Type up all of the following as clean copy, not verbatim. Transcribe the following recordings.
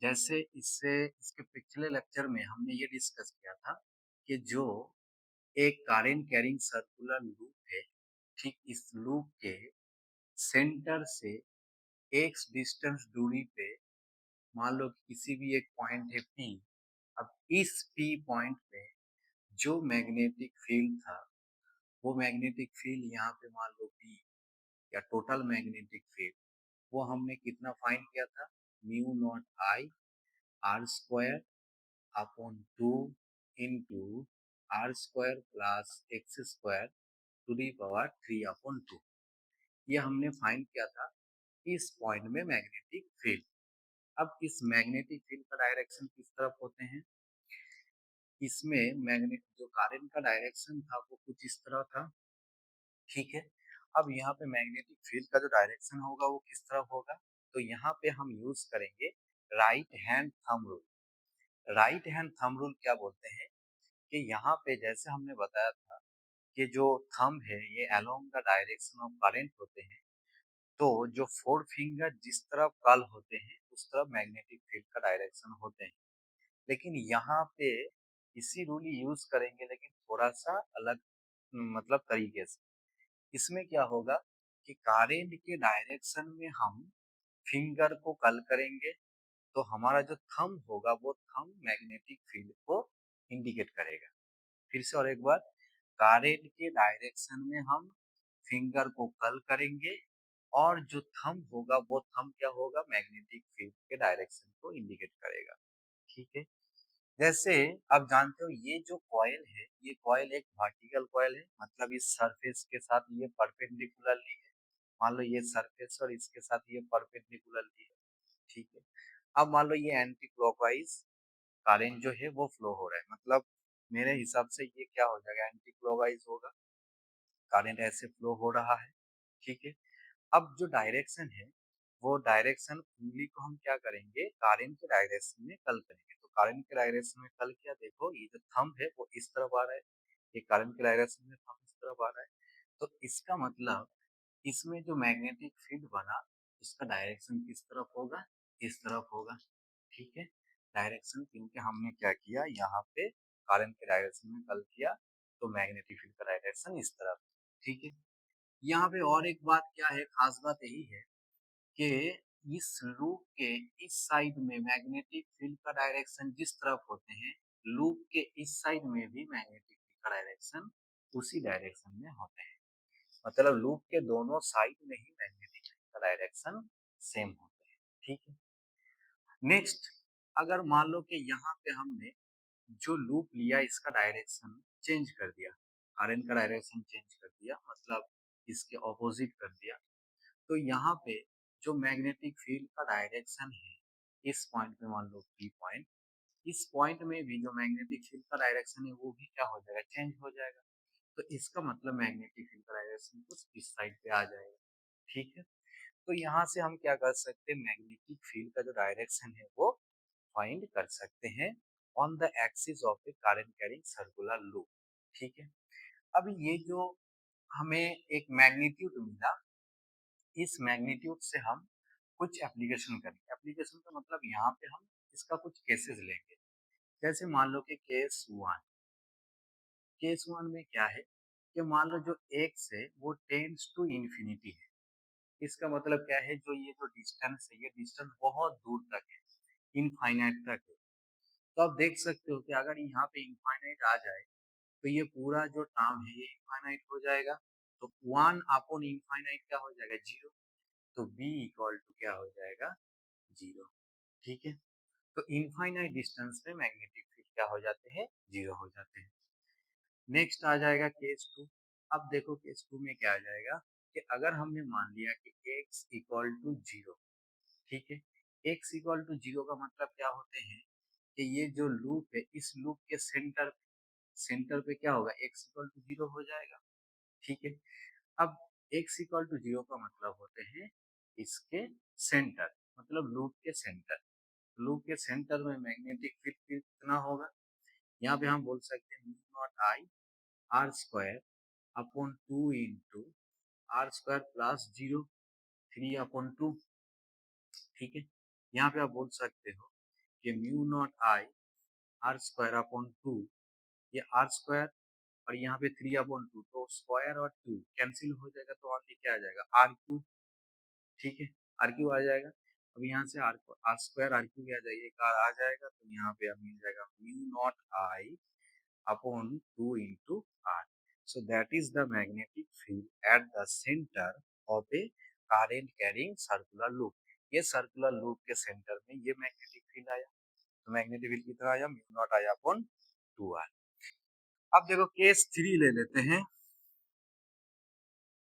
जैसे इसके पिछले लेक्चर में हमने ये डिस्कस किया था कि जो एक करेंट कैरिंग सर्कुलर लूप है, ठीक इस लूप के सेंटर से एक्स डिस्टेंस दूरी पे मान लो कि किसी भी एक पॉइंट है पी। अब इस पी पॉइंट पे जो मैग्नेटिक फील्ड था, वो मैग्नेटिक फील्ड यहाँ पे मान लो पी या टोटल मैग्नेटिक फील्ड, वो हमने कितना फाइंड किया था, mu not I R square upon 2 into R square plus x square to the power 3 upon 2। ये हमने फाइंड किया था इस पॉइंट में मैग्नेटिक फील्ड। अब इस मैग्नेटिक फील्ड का डायरेक्शन किस तरफ होते हैं, इसमें मैग्नेट जो करंट का डायरेक्शन था वो कुछ इस तरह था, ठीक है। अब यहाँ पे मैग्नेटिक फील्ड का जो डायरेक्शन होगा वो किस तरफ होगा, तो यहाँ पे हम यूज करेंगे right hand thumb rule. Right hand thumb rule क्या बोलते हैं कि यहाँ पे जैसे हमने बताया था कि जो थंब है ये along the direction of current होते हैं, तो जो फोर फिंगर जिस तरफ कर्ल होते हैं उस तरफ मैग्नेटिक फील्ड का डायरेक्शन होते हैं। लेकिन यहाँ पे इसी रूल यूज करेंगे लेकिन थोड़ा सा अलग मतलब तरीके से। इसमें क्या होगा कि करंट के डायरेक्शन में हम फिंगर को कर्ल करेंगे, तो हमारा जो थंब होगा वो थंब मैग्नेटिक फील्ड को इंडिकेट करेगा। फिर से और एक बार, करंट के डायरेक्शन में हम फिंगर को कर्ल करेंगे और जो थंब होगा वो थंब क्या होगा, मैग्नेटिक फील्ड के डायरेक्शन को इंडिकेट करेगा, ठीक है। जैसे आप जानते हो ये जो कॉइल है, ये कॉइल एक वर्टिकल कॉइल है, मतलब इस सरफेस के साथ ये परपेंडिकुलरली है। मान लो ये सरफेस और इसके साथ ये परपेंडिकुलरली है, ठीक है। अब मान लो ये एंटी क्लॉकवाइज करंट जो है वो फ्लो हो रहा है, मतलब मेरे हिसाब से ये क्या हो जाएगा, एंटी क्लॉकवाइज होगा, करंट ऐसे फ्लो हो रहा है, ठीक है। अब जो डायरेक्शन है वो डायरेक्शन उंगली को हम क्या करेंगे, करंट के डायरेक्शन में कल करेंगे। तो करंट के डायरेक्शन में कल किया, देखो ये जो थंब है वो इस तरफ आ रहा है, ये करंट के डायरेक्शन में थंब इस तरफ आ रहा है। तो इसका मतलब इसमें जो मैग्नेटिक फील्ड बना उसका डायरेक्शन किस तरफ होगा, इस तरफ होगा, ठीक है। डायरेक्शन क्योंकि हमने क्या किया यहाँ पे करंट के डायरेक्शन में कल किया, तो मैग्नेटिक फील्ड का डायरेक्शन इस तरफ, ठीक है। यहाँ पे और एक बात क्या है, खास बात यही है कि इस लूप के इस साइड में मैग्नेटिक फील्ड का डायरेक्शन जिस तरफ होते हैं, लूप के इस साइड में भी मैग्नेटिक फील्ड का डायरेक्शन उसी डायरेक्शन में होते हैं। मतलब लूप के दोनों साइड में ही मैग्नेटिक फील्ड का डायरेक्शन सेम होते हैं, ठीक है। नेक्स्ट, अगर मान लो कि यहाँ पे हमने जो लूप लिया इसका डायरेक्शन चेंज कर दिया, करंट का डायरेक्शन चेंज कर दिया, मतलब इसके ऑपोजिट कर दिया, तो यहाँ पे जो मैग्नेटिक फील्ड का डायरेक्शन है इस पॉइंट पे मान लो पी पॉइंट, इस पॉइंट में भी जो मैग्नेटिक फील्ड का डायरेक्शन है वो भी क्या हो जाएगा, चेंज हो जाएगा। तो इसका मतलब मैग्नेटिक फील्ड का डायरेक्शन कुछ इस साइड पे आ जाएगा, ठीक है। तो यहाँ से हम क्या कर सकते हैं, मैग्नेटिक फील्ड का जो डायरेक्शन है वो फाइंड कर सकते हैं on the axis of a current carrying circular loop, ठीक है। अब ये जो हमें एक मैग्नीट्यूड मिला, इस मैग्नीट्यूड से हम कुछ एप्लीकेशन करेंगे। एप्लीकेशन का मतलब यहाँ पे हम इसका कुछ केसेस लेंगे। जैसे मान लो कि केस वन में क्या है कि मान लो जो एक्स है वो टेंड्स टू इंफिनिटी है। इसका मतलब क्या है, जो ये जो डिस्टेंस है ये डिस्टेंस बहुत दूर तक है, इनफाइनाइट तक है। तो आप देख सकते हो कि अगर यहाँ पे इनफाइनाइट आ जाए तो ये पूरा जो टर्म है ये इनफाइनाइट हो जाएगा। तो वन अपॉन इनफाइनाइट क्या हो जाएगा, जीरो। तो बी इक्वल टू क्या हो जाएगा, जीरो, ठीक है। तो इनफाइनाइट डिस्टेंस पे मैग्नेटिक फील्ड क्या हो जाते हैं, जीरो हो जाते हैं। नेक्स्ट आ जाएगा केस टू। अब देखो केस टू में क्या आ जाएगा कि अगर हमने मान लिया कि x इक्वल टू जीरो, ठीक है। x इक्वल टू जीरो का मतलब क्या होते हैं कि ये जो लूप है इस लूप के सेंटर पे क्या होगा, x इक्वल टू जीरो हो जाएगा, ठीक है। अब x इक्वल टू जीरो का मतलब होते हैं इसके सेंटर, मतलब लूप के सेंटर। लूप के सेंटर में मैग्नेटिक फील्ड कितना होगा, यहाँ पे हम बोल सकते हैं mu not I R square upon 2 into R square plus zero 3 upon 2, ठीक है। यहाँ पे आप बोल सकते हो कि mu naught I R square upon 2, ये आर स्क्वायर और यहाँ पे 3 अपॉन 2, तो स्क्वायर और 2 कैंसिल हो जाएगा, तो ओनली क्या आ जाएगा आर क्यूब। ठीक है, आर क्यूब आ जाएगा। अब यहाँ से R R square R cube आ जाएगा, एक आर आ जाएगा, तो यहाँ पे अब मिल जाएगा mu not I upon 2 into R. So that is the magnetic field at the centre of a current carrying circular loop। ये सर्कुलर लूप के सेंटर में ये मैग्नेटिक फील्ड आया, तो मैग्नेटिक फील्ड कितना आया, म्यू नॉट आया अपॉन 2r। अब देखो केस 3 ले लेते हैं।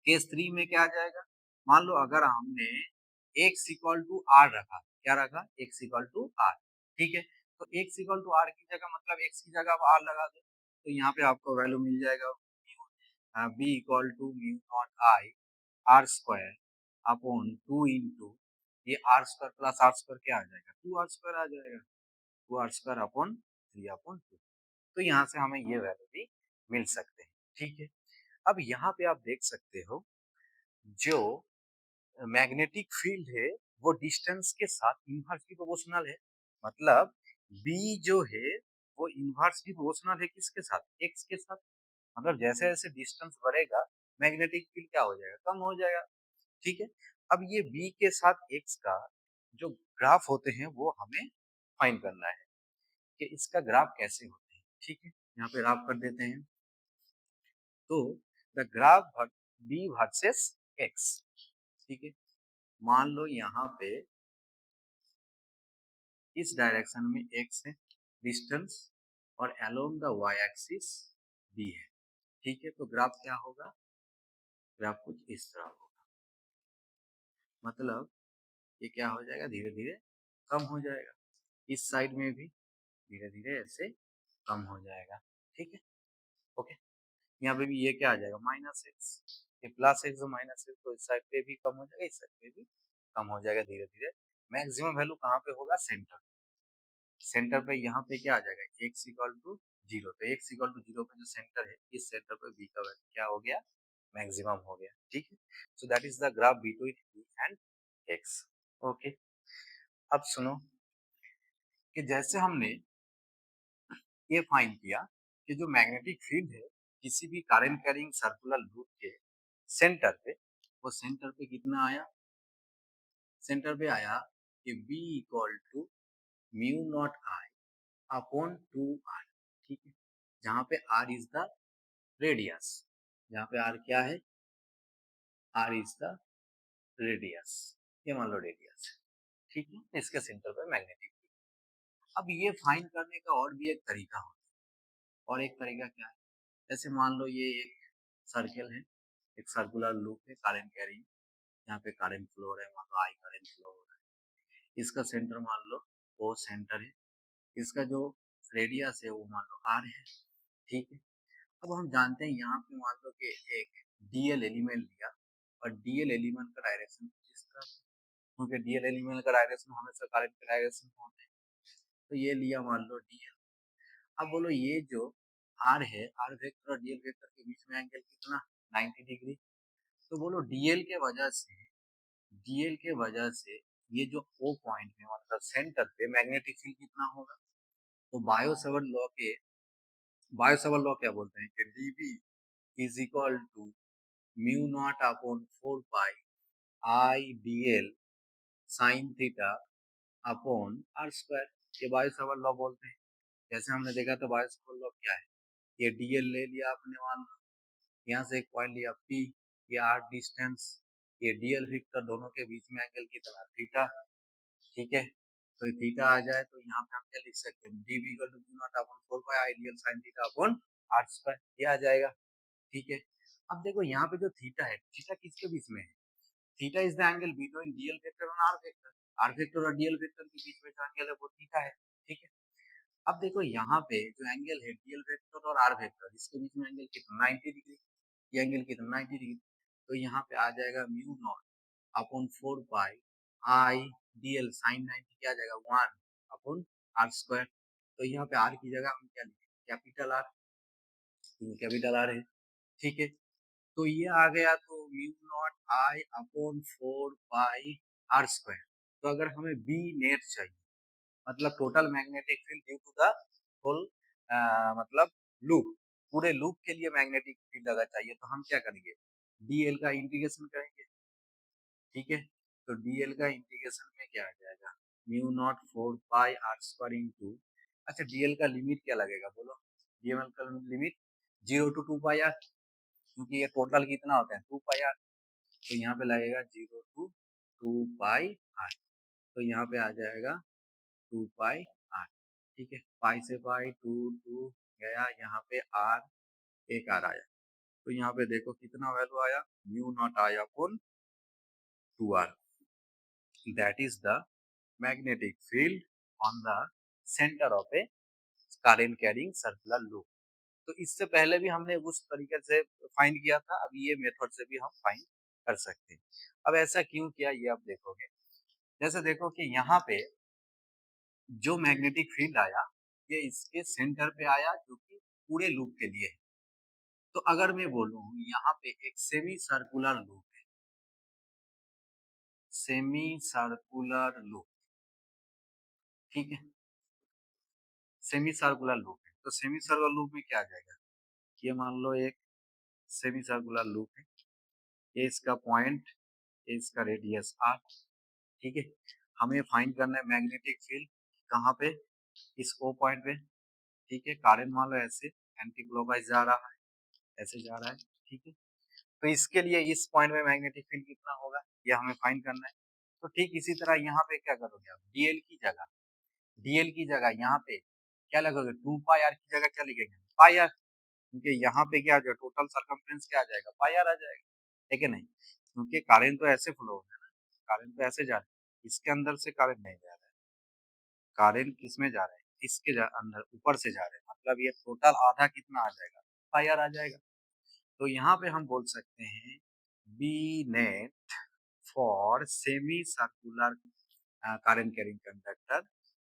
केस 3 में क्या आ जाएगा, मान लो अगर हमने x इक्वल टू आर रखा, क्या रखा, x इक्वल टू आर। ठीक है, तो x इक्वल टू आर की जगह मतलब x की जगह आप आर लगा दो, तो यहाँ पे आपको वैल्यू मिल जाएगा b equal to mu not I R square upon 2 into ये R square plus R square क्या आ जाएगा, 2 आर स्क्वायर आ जाएगा, 2 आर स्क्वायर अपॉन 3 अपॉन 2। तो यहाँ से हमें ये वैल्यू भी मिल सकते हैं। ठीक है, अब यहाँ पे आप देख सकते हो जो मैग्नेटिक फील्ड है वो डिस्टेंस के साथ इनवर्सली प्रोपोर्शनल है। मतलब B जो है वो इनवर्सली प्रोपोर्शनल है किसके साथ, x के साथ। मतलब जैसे जैसे डिस्टेंस बढ़ेगा मैग्नेटिक फील्ड क्या हो जाएगा, कम हो जाएगा। ठीक है, अब ये B के साथ x का जो ग्राफ होते हैं वो हमें फाइंड करना है कि इसका ग्राफ कैसे होते हैं। ठीक है, यहाँ पे ग्राफ कर देते हैं। तो the graph B versus x। ठीक है, मान लो यहाँ पे इस डायरेक्शन में x है डिस्टेंस और along the y axis b है। ठीक है, तो ग्राफ क्या होगा, ग्राफ कुछ इस तरह होगा। मतलब ये क्या हो जाएगा, धीरे धीरे कम हो जाएगा, इस साइड में भी धीरे धीरे ऐसे कम हो जाएगा। ठीक है, ओके, यहाँ पे भी ये क्या आ जाएगा माइनस एक्स, ये प्लस एक्स माइनस एक्स, तो इस साइड पे भी कम हो जाएगा, इस साइड पे भी कम हो जाएगा धीरे धीरे। मैक्सिमम वैल्यू कहाँ पे होगा, सेंटर। सेंटर पे यहाँ पे क्या आ जाएगा, एक्स इक्वल टू जीरो, तो एक्स इक्वल टू जीरो पे जो सेंटर है इस सेंटर पे बी का वैल्यू क्या हो गया, मैक्सिमम हो गया। ठीक है, so that is the graph between B and X. Okay, अब सुनो कि जैसे हमने ये फाइंड किया कि जो मैग्नेटिक फील्ड है किसी भी करंट कैरिंग सर्कुलर लूप के सेंटर पे, वो सेंटर पे कितना आया, सेंटर पे आया कि B equal to mu not I upon 2r। ठीक है, जहाँ पे r इज द रेडियस, जहाँ पे r क्या है, r इज द रेडियस, ये मान लो रेडियस है। ठीक है, इसके सेंटर पे मैग्नेटिक फील्ड। अब ये फाइंड करने का और भी एक तरीका होता है, और एक तरीका क्या है, जैसे मान लो ये एक सर्कल है, एक सर्कुलर लूप है करंट कैरिंग, यहाँ पे करंट फ्लो हो रहा है, मान लो आई करंट फ्लो हो रहा है, इसका सेंटर मान लो वो सेंटर है, इसका जो रेडियस है वो मान लो आर है। ठीक है, अब हम जानते हैं यहाँ पे मान लो कि एक डीएल एलिमेंट लिया और डीएल एलिमेंट का डायरेक्शन इस तरह, क्योंकि डीएल एलिमेंट का डायरेक्शन हमेशा करंट का डायरेक्शन में होता है, तो ये लिया मान लो डीएल। अब बोलो ये जो आर है, आर वेक्टर और डीएल वेक्टर के बीच में एंगल कितना, 90 डिग्री। तो बोलो डीएल के वजह से, डीएल के वजह से ये जो ओ पॉइंट है मतलब सेंटर पे मैग्नेटिक फील्ड कितना होगा, तो बायो सेवर्ट लॉ क्या बोलते हैं कि DB is equal to mu naught upon 4 pi I DL sine theta upon R square, ये बायो सेवर्ट लॉ बोलते हैं। जैसे हमने देखा था बायो सेवर्ट लॉ क्या है, ये डीएल ले लिया आपने, मान लो यहाँ से एक पॉइंट लिया पी, ये आर डिस्टेंस, ये डीएल वेक्टर दोनों के बीच में एंगल की तरह थीटा। ठीक है, तो थीटा आ जाए तो यहाँ पे हम क्या लिख सकते हैं, D B equal to mu naught upon 4 pi I D L sine theta upon R square, ये आ जाएगा। ठीक है, अब देखो यहाँ पे जो थीटा है, थीटा किसके बीच में है, theta is the angle between DL vector और आर वेक्टर, आर वेक्टर और डीएल वेक्टर के बीच में जो एंगल है वो थीटा है। ठीक है, अब देखो यहाँ पे जो एंगल है डीएल वेक्टर और आर वेक्टर, इसके बीच में एंगल कितना 90 डिग्री, ये एंगल कितना 90 डिग्री, तो यहाँ पे आ जाएगा mu naught upon 4 pi I DL sign 90 क्या आ जाएगा 1 अपॉन आर स्क्वायर। तो यहाँ पे आर की जगह हम क्या लिखेंगे, कैपिटल आर, कैपिटल आर है। ठीक है, तो ये आ गया तो mu not I upon 4 pi R square. तो अगर हमें बी नेट चाहिए, मतलब total magnetic field due to the whole मतलब लूप, पूरे लूप के लिए मैग्नेटिक फील्ड अगर चाहिए तो हम क्या करेंगे, डीएल का इंटीग्रेशन करेंगे। ठीक है, तो डीएल का इंटीग्रेशन में क्या आ जाएगा, mu naught 4 pi R square into, अच्छा डीएल का लिमिट क्या लगेगा बोलो, डीएल का लिमिट 0 to 2 पाई आर, क्योंकि ये टोटल कितना होता है 2 पाई आर, तो यहाँ पे लगेगा 0 to 2 पाई आर, तो यहाँ पे आ जाएगा 2 पाई आर। ठीक है, पाई से पाई टू टू गया, यहाँ पे आर एक आर आया, तो यहाँ पे देखो कितना वैल्यू आया, म्यू नॉट आया upon 2 R, that is the magnetic field on the centre of a current carrying circular loop. तो इससे पहले भी हमने उस तरीके से फाइंड किया था, अभी ये मेथड से भी हम फाइंड कर सकते हैं। अब ऐसा क्यों किया ये आप देखोगे, जैसे देखो कि यहाँ पे जो मैग्नेटिक फील्ड आया ये इसके सेंटर पे आया जो कि पूरे लूप के लिए है। तो अगर मैं बोलूं यहाँ पे एक सेमी सर्कुलर लूप है, सेमी सर्कुलर लूप, ठीक है, सेमी सर्कुलर लूप है, तो सेमी सर्कुलर लूप में क्या आ जाएगा, ये मान लो एक सेमी सर्कुलर लूप है, ये इसका पॉइंट, ये इसका रेडियस आर, ठीक है, हमें फाइंड करना है मैग्नेटिक फील्ड कहाँ पे, इस ओ पॉइंट पे, ठीक है, कारण मान लो ऐसे एंटी क्लॉकवाइज जा रहा है, ऐसे जा रहा है, ठीक है, तो इसके लिए इस पॉइंट में मैग्नेटिक फील्ड कितना होगा ये हमें फाइंड करना है। तो ठीक इसी तरह यहाँ पे क्या करोगे आप, डीएल की जगह यहाँ पे क्या लगोगे, 2 पाई आर की जगह क्या लिखेंगे, पाई आर, क्योंकि यहाँ पे क्या आ जाएगा, टोटल सर्कमफ्रेंस क्या आ जाएगा, पाई आर आ जाएगा, है कि नहीं, क्योंकि करंट तो ऐसे फ्लो हो रहा है ना, करंट तो ऐसे जा रहा है, इसके अंदर से करंट नहीं जा रहा है, करंट किस में जा रहा है, अंदर ऊपर से जा रहा है, मतलब ये टोटल आधा कितना आ जाएगा, पाई आर आ जाएगा। तो यहाँ पे हम बोल सकते हैं B net for semicircular current carrying conductor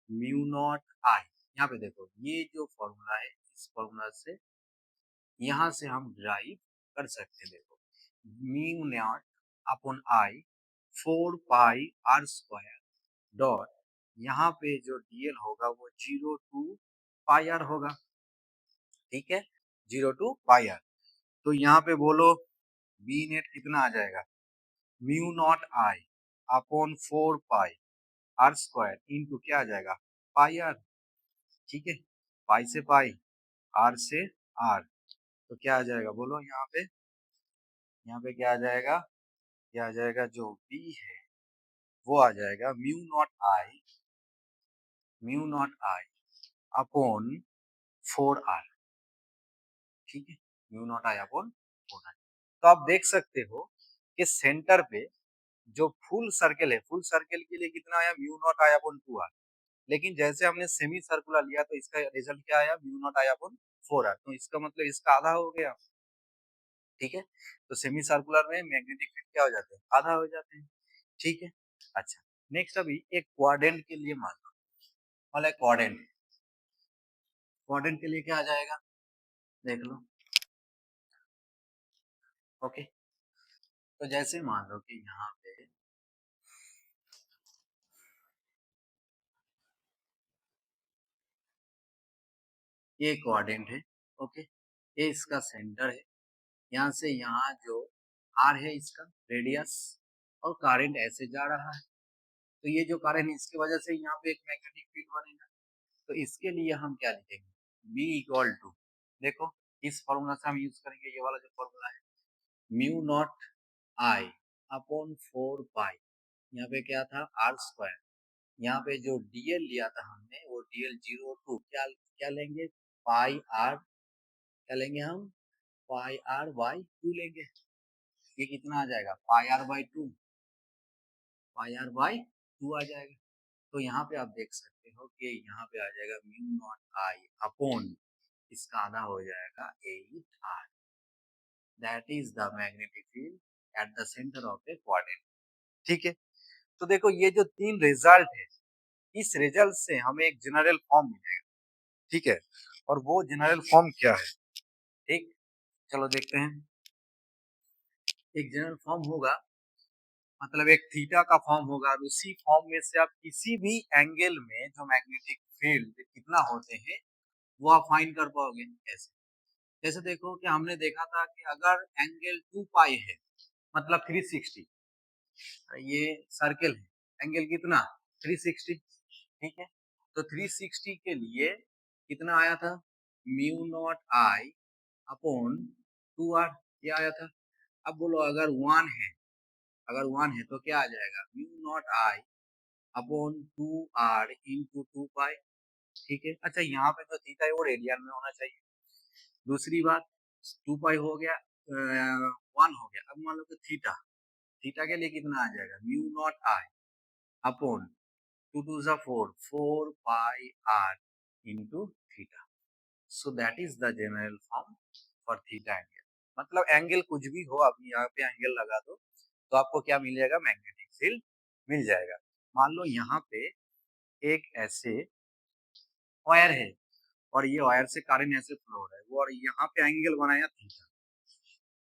mu not I, यहाँ पे देखो ये जो फॉर्मूला है इस फॉर्मूला से यहाँ से हम ड्राइव कर सकते हैं, देखो mu naught upon I 4 pi R square dot, यहाँ पे जो डीएल होगा वो 0 to 2 पाई आर होगा, ठीक है, 0 to 2 पाई आर, तो यहाँ पे बोलो बी नेट कितना आ जाएगा, mu not I upon 4 pi R square into क्या आ जाएगा, पाई आर, ठीक है, पाई से पाई, आर से आर, तो क्या आ जाएगा बोलो यहाँ पे क्या आ जाएगा, क्या आ जाएगा, जो बी है वो आ जाएगा mu not I upon 4 R, ठीक है, mu not I upon 4 R. तो आप देख सकते हो कि सेंटर पे जो फुल सर्कल है, फुल सर्कल के लिए कितना आया, mu not I upon 2 R, लेकिन जैसे हमने सेमी सर्कुलर लिया तो इसका रिजल्ट क्या आया, mu not I upon 4 R, तो इसका मतलब इसका आधा हो गया, ठीक है, तो सेमी सर्कुलर में मैग्नेटिक फील्ड क्या हो जाते हैं, आधा हो जाते हैं, ठीक है। अच्छा, नेक्स्ट अभी एक क्वाड्रेंट के लिए मान लो, मतलब क्वाड्रेंट, क्वाड्रेंट के लिए क्या आ जाएगा देख लो, ओके, तो जैसे मान लो कि यहाँ पे ये क्वाड्रेंट है, ओके, ये इसका सेंटर है, यहाँ से यहाँ जो आर है इसका रेडियस, और करंट ऐसे जा रहा है, तो ये जो करंट है इसकी वजह से यहाँ पे एक मैग्नेटिक फील्ड बनेगा, तो इसके लिए हम क्या लिखेंगे, B इक्वल टू, देखो इस फॉर्मूला से हम यूज करेंगे ये वाला जो फॉर्मूला है, म्यू नॉट आई अपॉन 4 पाई, यहाँ पे क्या था आर स्क्वायर, यहाँ पे जो डीएल लिया था हमने वो डीएल 0 to क्या क्या लेंगे, पाई आर, क्या लेंगे हम, पाई आर बाई 2 लेंगे, ये कितना आ जाएगा, pi R by 2, pi R by 2 आ जाएगा। तो यहाँ पे आप देख सकते हो कि यहाँ पे आ जाएगा म्यू नॉट आई अपॉन, इसका आधा हो जाएगा 8 R, that is the magnetic field at the centre of a quadrant, ठीक है। तो देखो ये जो तीन रिजल्ट है, इस रिजल्ट से हमें एक जनरल फॉर्म मिलेगा, ठीक है, और वो जनरल फॉर्म क्या है, ठीक, चलो देखते हैं, एक जनरल फॉर्म होगा मतलब एक थीटा का फॉर्म होगा और उसी फॉर्म में से आप किसी भी एंगल में जो मैग्नेटिक फील्ड कितना होते हैं वो आप फाइंड कर पाओगे। कैसे? जैसे देखो कि हमने देखा था कि अगर एंगल 2 पाई है मतलब 360, ये सर्कल है, एंगल कितना 360, ठीक है। तो 360 के लिए कितना आया था, mu not I upon 2r, ये आया था। अब बोलो अगर 1 है, अगर 1 है तो क्या आ जाएगा, mu not I upon 2r into 2 पाई, ठीक है। अच्छा यहाँ पे जो थीटा है वो रेडियन में होना चाहिए। दूसरी बात, 2 पाई हो गया, 1 हो गया। अब मान लो कि थीटा, थीटा के लिए कितना आ जाएगा, mu not I upon 2 to ज़ा 4, 4 pi r into theta. So that is the general form for theta angle. मतलब एंगल कुछ भी हो, आप यहाँ पे एंगल लगा दो तो आपको क्या मिल जाएगा, मैग्नेटिक फील्ड मिल जाएगा। मान लो यहाँ पे एक ऐसे वायर है और ये वायर से करंट ऐसे फ्लो हो रहा है वो, और यहाँ पे एंगल बनाया थीटा,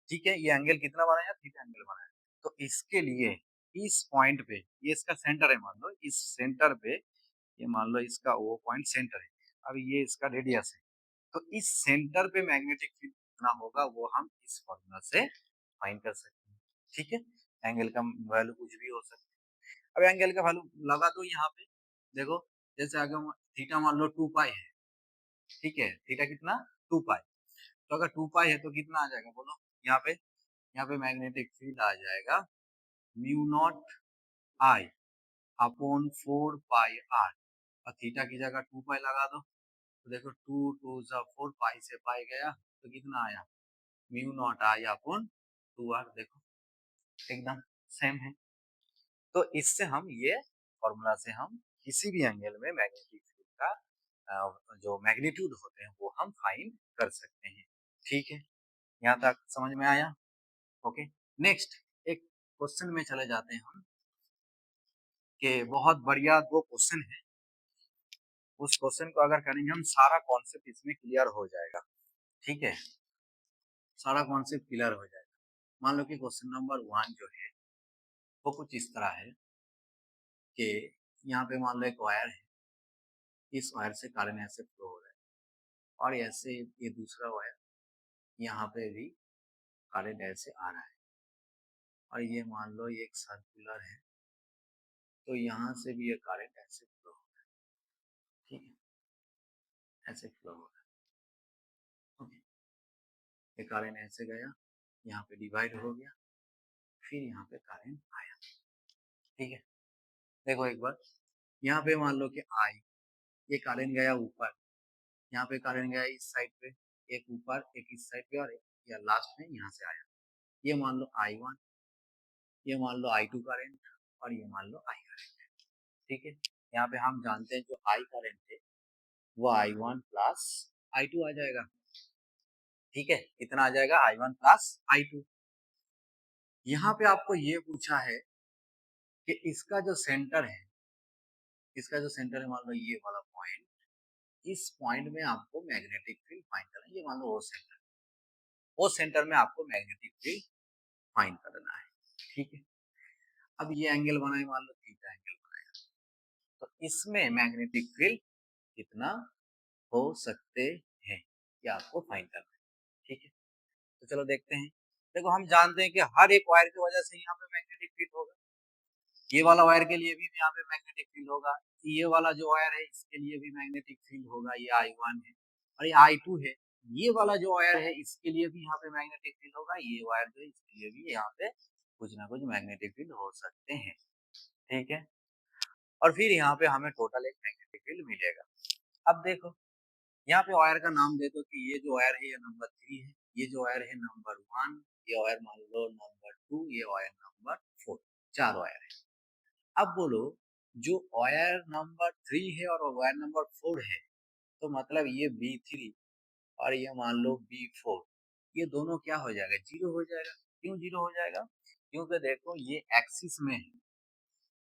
ठीक है। ये एंगल कितना बनाया, थीटा एंगल बनाया। तो इसके लिए इस पॉइंट पे, ये इसका सेंटर है, मान लो इस सेंटर पे, ये मान लो इसका वो पॉइंट सेंटर है, अब ये इसका रेडियस है। तो इस सेंटर पे मैग्नेटिक फील्ड कितना होगा वो हम इस फॉर्मूला से फाइंड कर सकते हैं, ठीक है। एंगल का वैल्यू कुछ भी हो सकता है। अब एंगल का वैल्यू लगा दो यहाँ पे, देखो जैसे अगर थीटा मान लो 2 पाई है, ठीक है, थीटा कितना 2 पाई। तो अगर 2 पाई है तो कितना आ जाएगा बोलो, यहाँ पे मैग्नेटिक फील्ड आ जाएगा mu not I upon 4 pi R, और थीटा की जगह 2 पाई लगा दो। तो देखो 2 टू ज़ा 4, पाई से पाई गया तो कितना आया, mu not I upon 2r। देखो एकदम सेम है। तो इससे हम ये फॉर्मूला से हम किसी भी एंगल में मैग्नेटिक फील्ड का जो मैग्नीट्यूड होते हैं वो हम फाइंड कर सकते हैं, ठीक है। यहाँ तक समझ में आया? ओके। नेक्स्ट एक क्वेश्चन में चले जाते हैं हम, कि बहुत बढ़िया दो क्वेश्चन है। उस क्वेश्चन को अगर करेंगे हम, सारा कॉन्सेप्ट इसमें क्लियर हो जाएगा, ठीक है, सारा कॉन्सेप्ट क्लियर हो जाएगा। मान लो कि क्वेश्चन नंबर 1 जो है वो कुछ इस तरह है कि यहाँ पे मान लो एक वायर है, इस वायर से करंट ऐसे फ्लो हो रहा है, और ऐसे ये दूसरा वायर, यहाँ पे भी करंट ऐसे आ रहा है, और ये मान लो ये एक सर्कुलर है, तो यहाँ से भी ये करंट ऐसे फ्लो हो रहा है, ठीक है, ऐसे फ्लो हो रहा है, ओके। ये करंट ऐसे गया, यहाँ पे डिवाइड हो गया, फिर यहाँ पे करंट आया, ठीक है। देखो एक बार, यहाँ पे मान लो कि आई, ये करंट गया ऊपर, यहाँ पे करंट गया इस साइड पे, एक ऊपर एक इस साइड पे, और एक या लास्ट में यहाँ से आया। ये मान लो I1, ये मान लो I2 करंट, और ये मान लो I करंट, ठीक है। यहाँ पे हम जानते हैं जो I करंट है वो I1 प्लस I2 आ जाएगा, ठीक है। कितना आ जाएगा, I1 प्लस I2। यहाँ पे आपको ये पूछा है कि इसका जो सेंटर है, इसका जो सेंटर है, मान लो ये वाला पॉइंट, इस पॉइंट में आपको मैग्नेटिक फील्ड फाइंड करना है। ये मान लो वो सेंटर में आपको मैग्नेटिक फील्ड फाइंड करना है, ठीक है। अब ये एंगल बनाए, मान लो थीटा एंगल बनाया, तो इसमें मैग्नेटिक फील्ड कितना हो सकते हैं ये आपको फाइंड करना है, ठीक है। तो चलो देखते हैं। देखो हम जानते हैं कि हर एक वायर की वजह से यहाँ पे मैग्नेटिक फील्ड होगा, ये वाला वायर के लिए भी यहाँ पे मैग्नेटिक फील्ड होगा, ये वाला जो वायर है इसके लिए भी मैग्नेटिक फील्ड होगा, ये I1 है, और ये I2 है। ये वाला जो वायर है इसके लिए भी यहाँ पे मैग्नेटिक फील्ड होगा, ये वायर जो है इसके लिए भी यहाँ पे कुछ ना कुछ मैग्नेटिक फील्ड हो सकते हैं, ठीक है। और फिर यहाँ पे हमें टोटल एक मैग्नेटिक फील्ड मिलेगा। अब देखो यहाँ पे वायर का नाम दे दो कि ये जो वायर है ये नंबर 3 है, ये जो वायर है नंबर 1, ये वायर मान लो नंबर 2, ये वायर नंबर 4, 4 वायर है। अब बोलो जो वायर नंबर 3 है और वायर नंबर 4 है, तो मतलब ये B3 और ये मान लो B4, ये दोनों क्या हो जाएगा, जीरो हो जाएगा। क्यों जीरो हो जाएगा, क्योंकि देखो ये एक्सिस में है,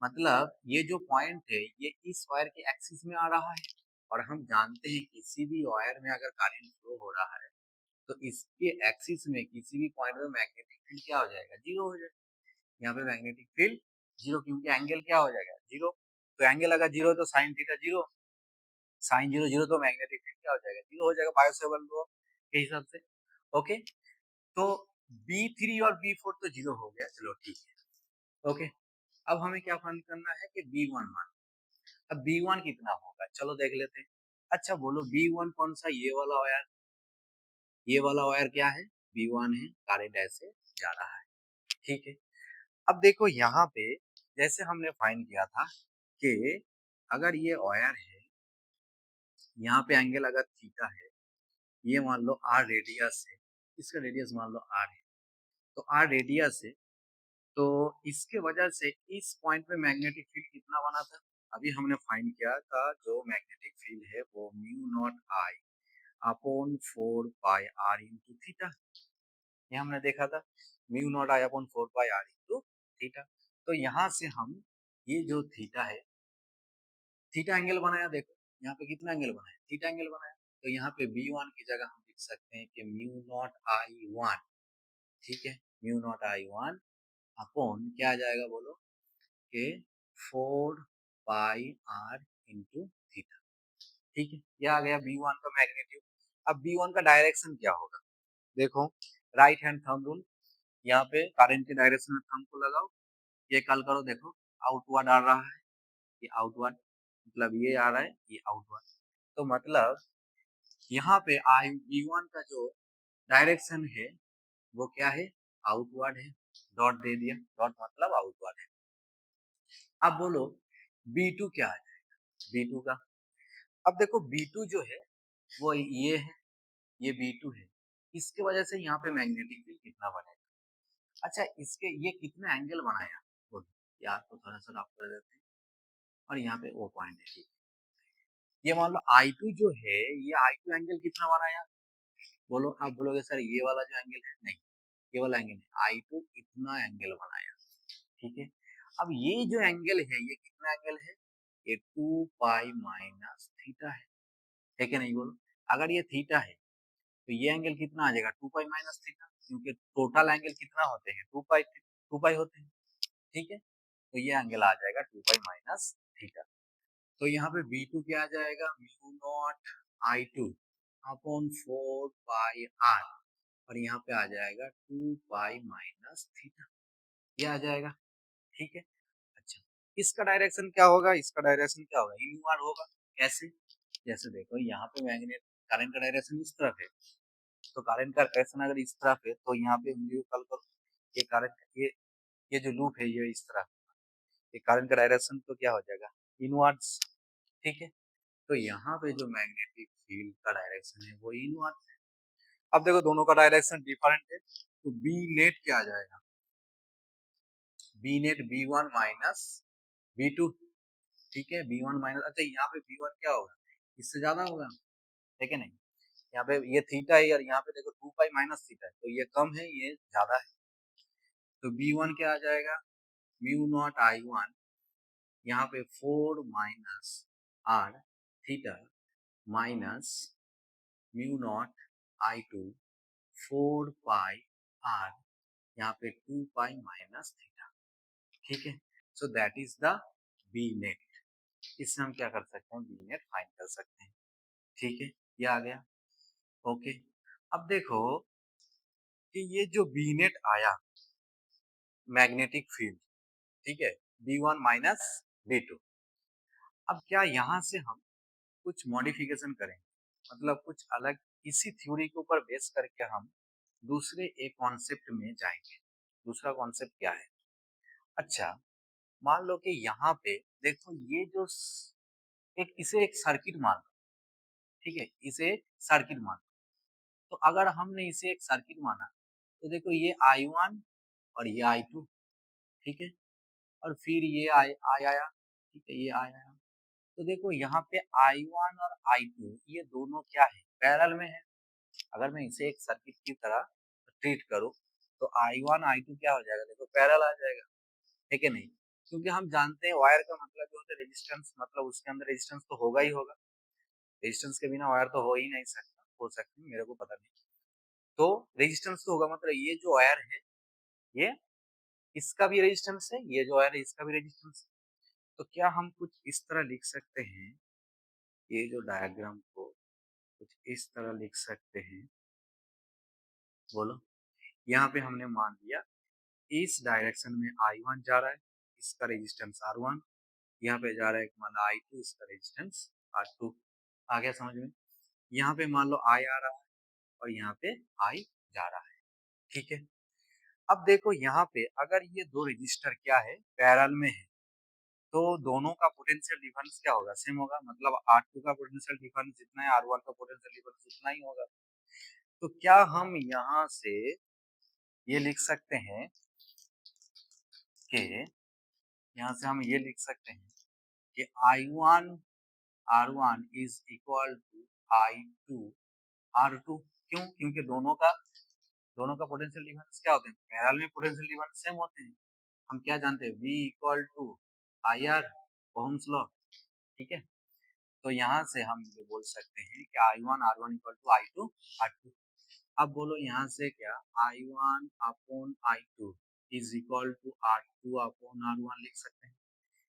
मतलब ये जो पॉइंट है ये इस वायर के एक्सिस में आ रहा है, और हम जानते हैं किसी भी वायर में अगर करंट फ्लो हो रहा है तो इसके एक्सिस में किसी भी पॉइंट में मैग्नेटिक फील्ड क्या हो जाएगा, जीरो हो जाएगा। यहाँ पे मैग्नेटिक फील्ड जीरो, क्योंकि एंगल क्या हो जाएगा जीरो, तो एंगल अगर जीरो तो sine theta zero, sine zero zero तो मैग्नेटिक फील्ड क्या हो जाएगा जीरो हो जाएगा बायोसेवल लॉ के हिसाब से। ओके, तो B3 और B4 तो जीरो हो गया, चलो ठीक है। ओके, अब हमें क्या फाइंड करना है कि B1 मान, अब B1 कितना होगा चलो देख लेते हैं। अच्छा बोलो B1 कौन सा, ये वाला वायर, ये वाला वायर क्या है B1 है, करंट ऐसे जा रहा है, ठीक है। अब देखो यहाँ पे जैसे हमने फाइंड किया था कि अगर ये वायर है, यहाँ पे एंगल अगर थीटा है, ये मान लो r रेडियस है, इसका रेडियस मान लो r है, तो r रेडियस है, तो इसके वजह से इस पॉइंट पे मैग्नेटिक फील्ड कितना बना था, अभी हमने फाइंड किया था जो मैग्नेटिक फील्ड है वो mu naught I upon 4 pi r into theta, ये हमने देखा था mu not I upon 4 pi r into theta. तो यहाँ से हम ये जो थीटा है, थीटा एंगल बनाया, देखो यहाँ पे कितना एंगल बनाया, थीटा एंगल बनाया, तो यहाँ पे B1 की जगह हम लिख सकते हैं कि म्यू नॉट आई वन, ठीक है, mu not I one upon क्या आ जाएगा बोलो के 4 पाई r इंटू थीटा, ठीक है, ये आ गया B1 का मैग्नीट्यूड। अब B1 का डायरेक्शन क्या होगा, देखो राइट हैंड थंब रूल, यहाँ पे करंट के डायरेक्शन में थंब को लगाओ, ये कल करो, देखो आउटवर्ड आ रहा है, ये आउटवर्ड, मतलब ये आ रहा है ये आउटवर्ड, तो मतलब यहाँ पे आई B1 का जो डायरेक्शन है वो क्या है, आउटवर्ड है, डॉट दे दिया, डॉट मतलब आउटवर्ड है। अब बोलो B2 क्या है, B2 का, अब देखो B2 जो है वो ये है, ये B2 है, इसके वजह से यहाँ पे मैग्नेटिक फील्ड कितना बनेगा। अच्छा इसके ये कितना एंगल बनाया, बोलो यार तो थोड़ा सा रफ कर देते हैं, और यहाँ पे वो पॉइंट है, ठीक है। ये मान लो I2 जो है, ये I2 एंगल कितना बनाया, बोलो आप बोलोगे सर ये वाला जो एंगल है, नहीं ये वाला एंगल है, I2 इतना एंगल बनाया, ठीक है। अब ये जो एंगल है ये कितना एंगल है, ये 2 पाई माइनस थीटा है कि नहीं बोलो, अगर ये थीटा है तो ये एंगल कितना आ जाएगा 2 पाई माइनस थीटा, क्योंकि टोटल एंगल कितना होते हैं 2 पाई होते हैं, ठीक है, तो ये एंगल आ जाएगा 2 पाई माइनस थीटा। तो यहाँ पे B2 क्या आ जाएगा, mu naught I2 upon 4 pi r, और यहाँ पे आ जाएगा 2 पाई माइनस थीटा, ये आ जाएगा, ठीक है। अच्छा इसका डायरेक्शन क्या होगा, इसका डायरेक्शन क्या होगा, इनवर्ड होगा, कैसे, जैसे देखो यहाँ पे मैग्नेट करंट का डायरेक्शन इस तरफ है, तो करंट का डायरेक्शन अगर इस तरफ है तो यहाँ पे उंगली कल करो, ये करंट ये जो लूप है ये इस तरफ, ये करंट का डायरेक्शन तो क्या हो जाएगा इनवर्ड्स, ठीक है। तो यहाँ पे जो मैग्नेटिक फील्ड का डायरेक्शन है वो इनवर्ड है। अब देखो दोनों का डायरेक्शन डिफरेंट है, तो बी नेट क्या आ जाएगा, B net B1 minus B2, ठीक है, B1 माइनस, अच्छा यहाँ पे B1 क्या होगा, इससे ज्यादा होगा, है कि नहीं, यहाँ पे ये थीटा है और यहाँ पे देखो 2 पाई माइनस थीटा है, तो ये कम है ये ज्यादा है, तो B1 क्या आ जाएगा म्यू नॉट I1, यहाँ पे 4 minus r theta minus mu naught I2 4 pi r, यहाँ पे 2 पाई माइनस थीटा, ठीक है। So that is the B net, इससे हम क्या कर सकते हैं बी नेट फाइंड कर सकते हैं, ठीक है, ये आ गया। ओके, अब देखो कि ये जो बी नेट आया मैग्नेटिक फील्ड, ठीक है, B1 माइनस B2, अब क्या यहाँ से हम कुछ मॉडिफिकेशन करेंगे, मतलब कुछ अलग इसी थ्योरी के ऊपर बेस करके हम दूसरे एक कॉन्सेप्ट में जाएंगे। दूसरा कॉन्सेप्ट क्या है, अच्छा मान लो कि यहाँ पे देखो ये जो एक इसे एक सर्किट मान लो, ठीक है, इसे एक सर्किट मान लो, तो अगर हमने इसे एक सर्किट माना तो देखो ये I1 और ये I2, ठीक है, और फिर ये आई आया, ठीक है, ये आया, तो देखो यहाँ पे I1 और I2 ये दोनों क्या है पैरेलल में है, अगर मैं इसे एक सर्किट की तरह ट्रीट करूँ तो I1 I2 क्या हो जाएगा, देखो पैरेलल आ जाएगा, है कि नहीं, क्योंकि हम जानते हैं वायर का मतलब जो होता है रेजिस्टेंस, मतलब उसके अंदर रेजिस्टेंस तो होगा ही होगा, रेजिस्टेंस के बिना वायर तो हो ही नहीं सकता, हो सकती है मेरे को पता नहीं, तो रेजिस्टेंस तो होगा, मतलब ये जो वायर है ये इसका भी रेजिस्टेंस है, ये जो वायर है इसका भी रेजिस्टेंस है। तो क्या हम कुछ इस तरह लिख सकते हैं, ये जो डायग्राम को कुछ इस तरह लिख सकते हैं, बोलो। यहाँ पे हमने मान लिया इस डायरेक्शन में I1 जा रहा है, इसका रेजिस्टेंस R1, यहाँ पे जा रहा है मान लो I2, इसका रेजिस्टेंस R2। आ गया समझ में? यहाँ पे मान लो I आ रहा है और यहाँ पे I जा रहा है, ठीक है। अब देखो यहाँ पे अगर ये दो रजिस्टर क्या है, पैरेलल में है, तो दोनों का पोटेंशियल डिफरेंस क्या होगा, सेम होगा। मतलब R2 का पोटेंशियल डिफरेंस जितना है R1 का पोटेंशियल डिफरेंस उतना ही होगा। तो क्या हम यहाँ से ये लिख सकते हैं कि यहाँ से हम ये लिख सकते हैं कि I1 R1 is equal to I2 R2। क्यों? क्योंकि दोनों का पोटेंशियल डिफरेंस क्या होते हैं, पैरेलल में पोटेंशियल डिफरेंस सेम होते हैं। हम क्या जानते हैं, V equal to I R, Ohm's law, ठीक है। तो यहाँ से हम ये बोल सकते हैं कि I1 R1 equal to I2 R2। अब बोलो यहाँ से क्या, I1 upon I2 is equal to R2 upon R1 लिख सकते हैं,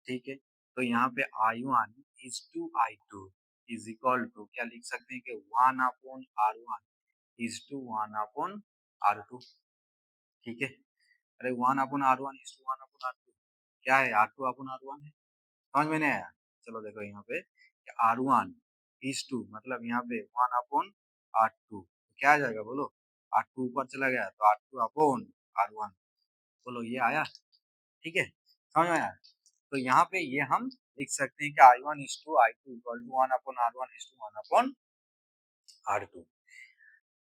ठीक है। तो यहाँ पे I1 is to I2 is equal to क्या लिख सकते हैं कि 1 upon R1 is to 1 upon R2, ठीक है। अरे 1 upon R1 is to 1 upon R2 क्या है, R2 अपॉन R1 है। समझ में नहीं आया? चलो देखो यहाँ पे R1 इज टू मतलब यहाँ पे 1 अपॉन R2, क्या आ जाएगा बोलो, R2 ऊपर चला गया तो R2 अपॉन R1, बोलो ये आया, ठीक है। समझ में आया? तो यहाँ पे ये हम लिख सकते हैं कि I1 is to I2 equal to 1 upon R1 is to 1 upon R2।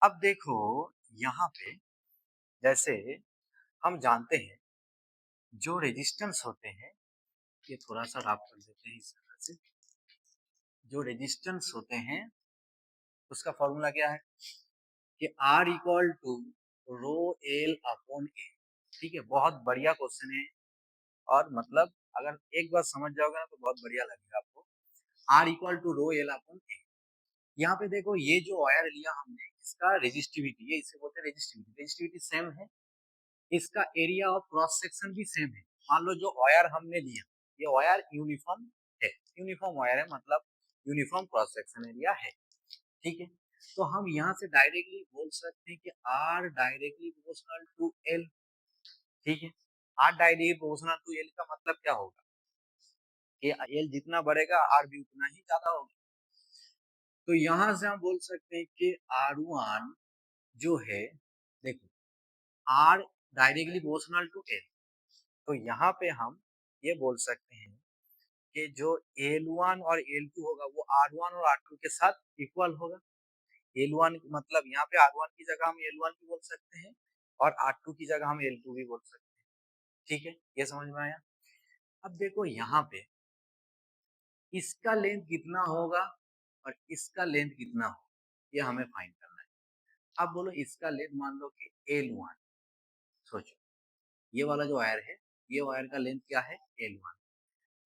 अब देखो यहाँ पे जैसे हम जानते हैं जो रेजिस्टेंस होते हैं, ये थोड़ा सा रफ कर देते हैं इस तरह से, जो रेजिस्टेंस होते हैं उसका फॉर्मूला क्या है कि R equal to rho L upon A, ठीक है। बहुत बढ़िया क्वेश्चन है और मतलब अगर एक बार समझ जाओगे ना तो बहुत बढ़िया लगेगा आपको। R equal to rho L upon A, यहाँ पे देखो ये जो वायर लिया हमने इसका रेजिस्टिविटी है, इसे बोलते हैं रेजिस्टिविटी, रेजिस्टिविटी सेम है, इसका एरिया ऑफ क्रॉस सेक्शन भी सेम है। मान लो जो वायर हमने लिया ये वायर यूनिफॉर्म है, यूनिफॉर्म वायर है मतलब यूनिफॉर्म क्रॉस सेक्शन एरिया है, ठीक है। तो हम यहाँ से डायरेक्टली बोल सकते हैं कि R directly proportional to L, ठीक है। R directly proportional to L का मतलब क्या होगा कि L जितना बढ़ेगा R भी उतना ही ज्यादा होगा। तो यहाँ से हम बोल सकते हैं कि R1 जो है, देखो R directly proportional to L, तो यहाँ पे हम ये बोल सकते हैं कि जो L1 और L2 होगा वो R1 और R2 के साथ इक्वल होगा। L1 मतलब यहाँ पे R1 की जगह हम L1 भी बोल सकते हैं और R2 की जगह हम L2 भी बोल सकते हैं, ठीक है। ये समझ में आया? अब देखो यहाँ पे इसका लेंथ कितना होगा और इसका लेंथ कितना होगा, ये हमें फाइंड करना है। अब बोलो इसका लेंथ मान लो कि L1, सोचो ये वाला जो वायर है ये वायर का लेंथ क्या है, L1।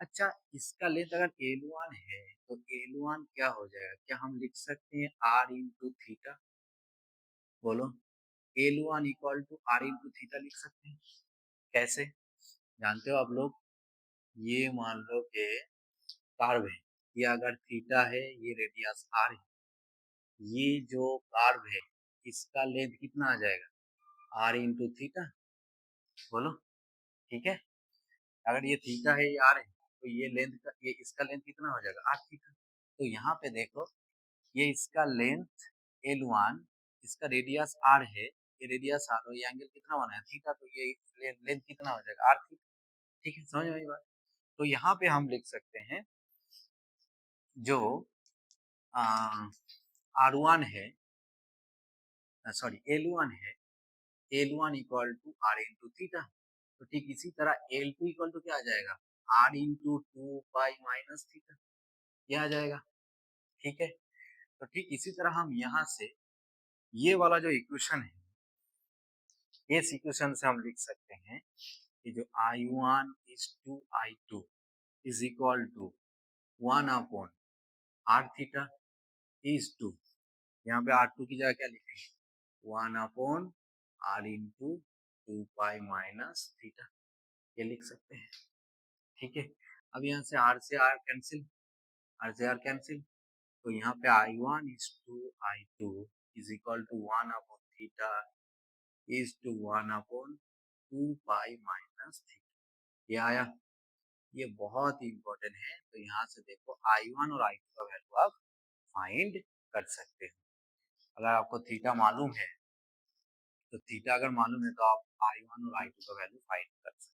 अच्छा इसका लेंथ अगर L1 है तो L1 क्या हो जाएगा, क्या हम लिख सकते हैं R इंटू थीटा, बोलो L1 equal to R into theta लिख सकते हैं। कैसे जानते हो आप लोग, ये मान लो कि कार्व है, ये अगर थीटा है ये रेडियस R है, ये जो कार्व है इसका लेंथ कितना आ जाएगा R इंटू थीटा, बोलो, ठीक है। अगर ये थीटा है ये R है तो ये लेंथ का ये इसका लेंथ कितना हो जाएगा R थीटा। तो यहाँ पे देखो ये इसका लेंथ L1, इसका रेडियस R है, ये रेडियस R और ये एंगल कितना बना है थीटा, तो ये लेंथ कितना हो जाएगा R थीटा, ठीक है। समझ में आई बात? तो यहाँ पे हम लिख सकते हैं जो R1 है, सॉरी L1 है, L1 equal to R into theta. तो ठीक इसी तरह L2 इक्वल टू क्या आ जाएगा R into 2 pi minus theta, ये आ जाएगा, ठीक है। तो ठीक इसी तरह हम यहाँ से ये वाला जो इक्वेशन है इस इक्वेशन से हम लिख सकते हैं कि जो I1 is to I2 is equal to 1 upon R theta is to, यहाँ पे R2 की जगह क्या लिखेंगे 1 upon R into 2 pi minus theta, ये लिख सकते हैं। ठीक है, अब यहाँ से आर से आर कैंसिल, आर से आर कैंसिल, तो यहाँ पे I1 is to I2 is equal to 1 upon theta is to 1 upon 2 pi minus theta, ये आया। ये बहुत ही इम्पोर्टेंट है, तो यहाँ से देखो I1 और I2 का वैल्यू आप फाइंड कर सकते हो। अगर आपको थीटा मालूम है, तो थीटा अगर मालूम है तो आप I1 और I2 का वैल्यू फाइंड कर सकते हो।